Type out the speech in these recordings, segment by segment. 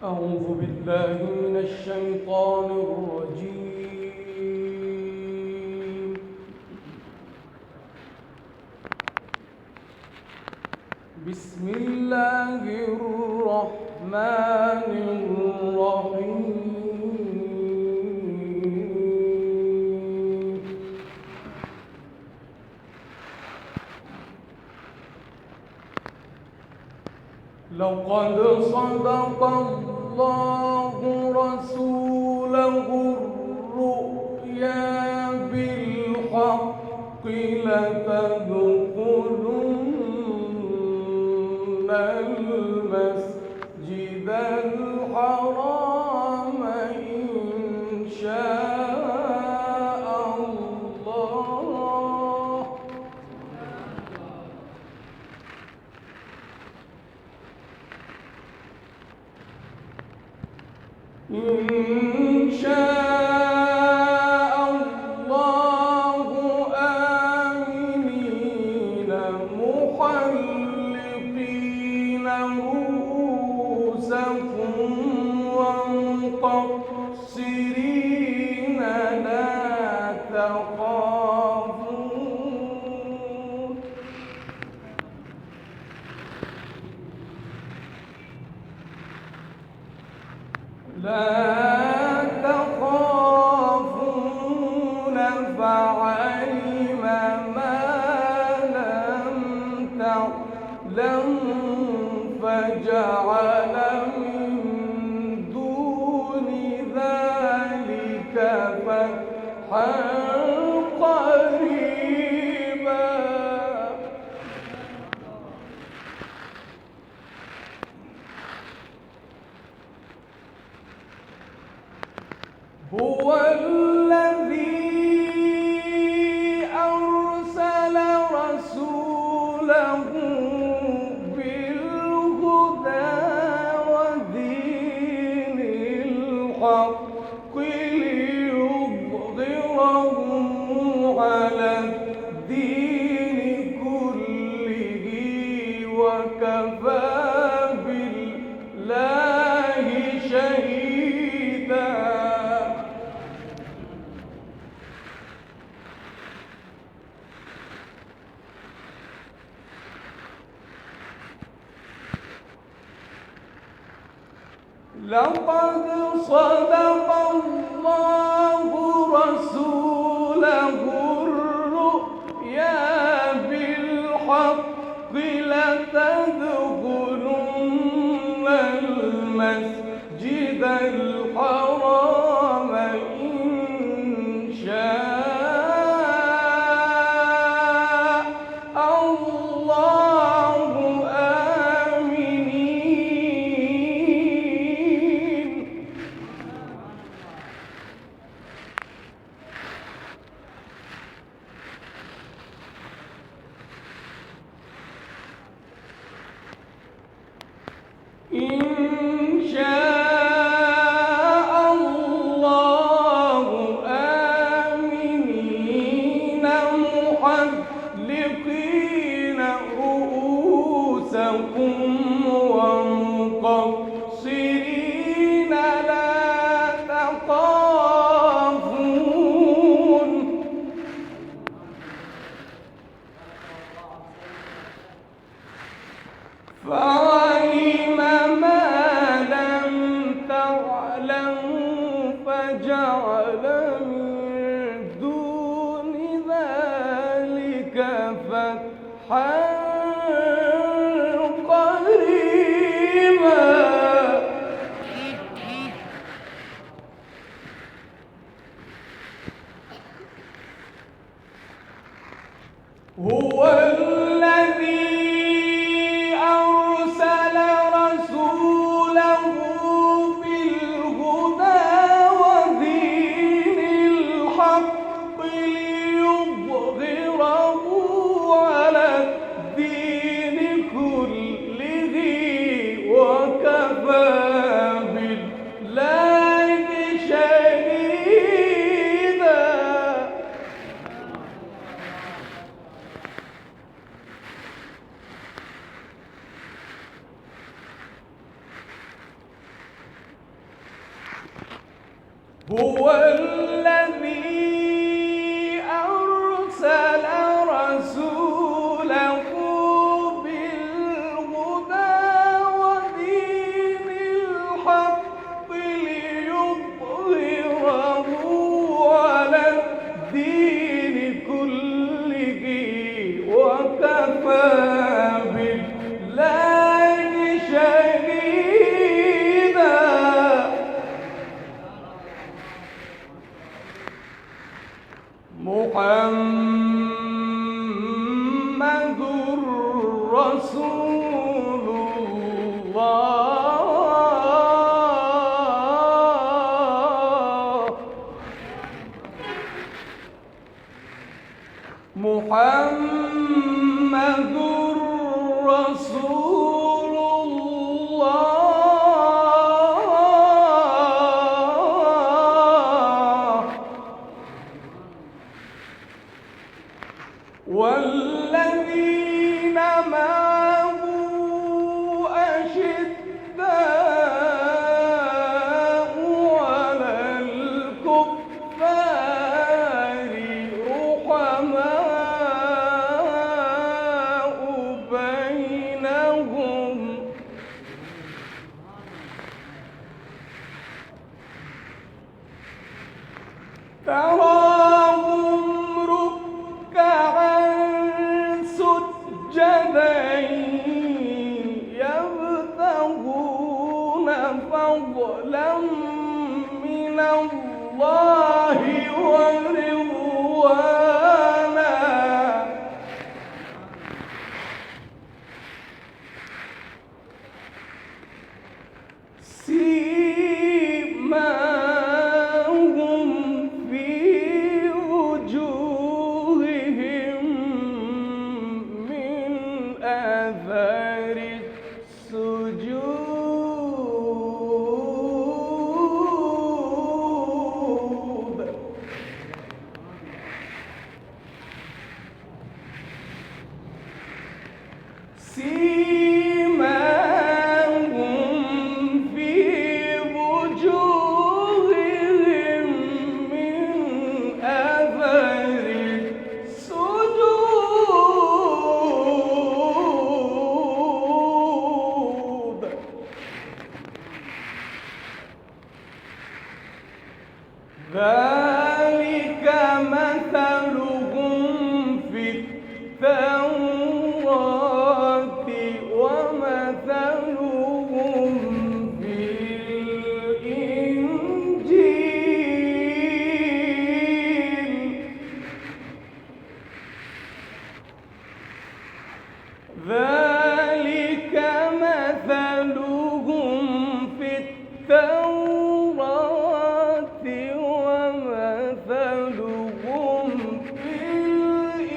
أعوذ بالله من الشيطان الرجيم. بسم الله الرحمن الرحيم. لقد صدق الله رسوله الرؤيا بالحق لتدخلن المسجد الحرام إن شاء الله. إن شاء الله آمنين محلقين رؤوسكم ومقصرين لا تخافون. فعلم ما لم تعلم فجعل من دون ذلك فتحا قريبا. هو الذي أرسل رسوله بالهدى ودين الحق ليظهره على الدين كله وكفى بالله شهيدا. لقد صدق الله رسوله الرؤيا بالحق لتدخلن المسجد الحرام إن شاء الله آمنين. إن شاء الله آمنين محلقين رؤوسكم ومقصرين لا تخافون. فعلم ما لم تعلموا فجعل من دون ذلك فتحا قريبا. هو الذي أرسل رسوله بالهدى ودين الحق ليظهره على الدين كله وكفى بالله شهيدا. هو الذي أرسل رسوله بالهدى ودين الحق ليظهره على الدين كله وكفى بالله شهيدا. محمد رسول الله. محمد رسول الله. والذين معه أشداء على الكفار رحماء بينهم تراهم ركعا سجدا يبتغون فضلا من الله ورضوانا سيماهم في وجوههم من آثار السجود. سيماهم في وجوههم من آثار السجود. ذلك مثلهم في التوراة ومثلهم في الإنجيل. ذلك مثلهم في التوراة ومثلهم في الإنجيل.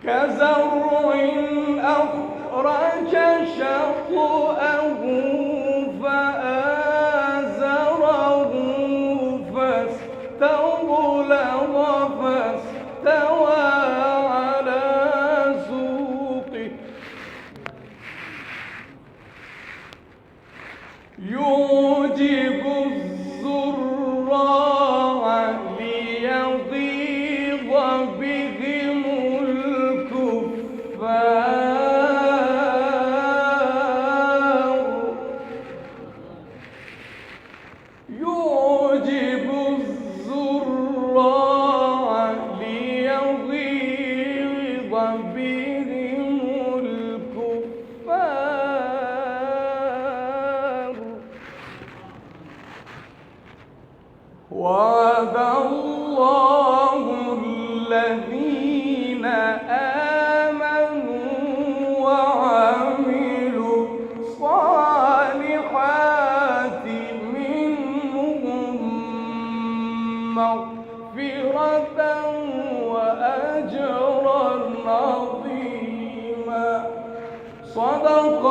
كزرع أخرج شطأه فآزره فاستغلظ فاستوى على سوقه يعجب الزراع ليغيظ بهم الكفار. يعجب الزراع ليغيظ بهم الكفار. وعد الله الذين آمنوا وعملوا الصالحات منهم مغفرة وأجرا عظيما. صدق